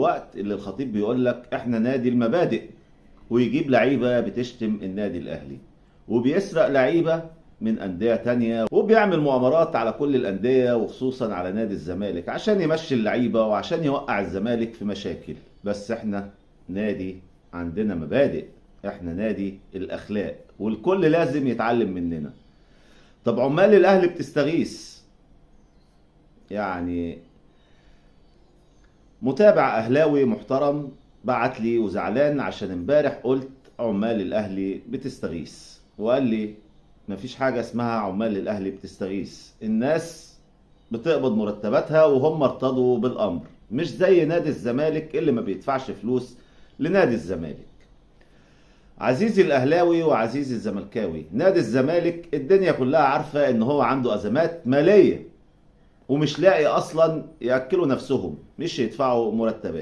الوقت اللي الخطيب بيقول لك احنا نادي المبادئ، ويجيب لعيبة بتشتم النادي الأهلي، وبيسرق لعيبة من أندية تانية، وبيعمل مؤامرات على كل الأندية وخصوصا على نادي الزمالك عشان يمشي اللعيبة وعشان يوقع الزمالك في مشاكل. بس احنا نادي عندنا مبادئ، احنا نادي الأخلاق، والكل لازم يتعلم مننا. طب عمال الأهلي بتستغيث، يعني متابع أهلاوي محترم بعت لي وزعلان عشان امبارح قلت عمال الأهلي بتستغيث، وقال لي مفيش حاجة اسمها عمال الأهلي بتستغيث، الناس بتقبض مرتباتها وهم ارتضوا بالأمر، مش زي نادي الزمالك اللي ما بيدفعش فلوس لنادي الزمالك. عزيزي الأهلاوي وعزيزي الزملكاوي، نادي الزمالك الدنيا كلها عارفة إن هو عنده أزمات مالية ومش لاقي أصلا يأكلوا نفسهم، مش يدفعوا مرتبات.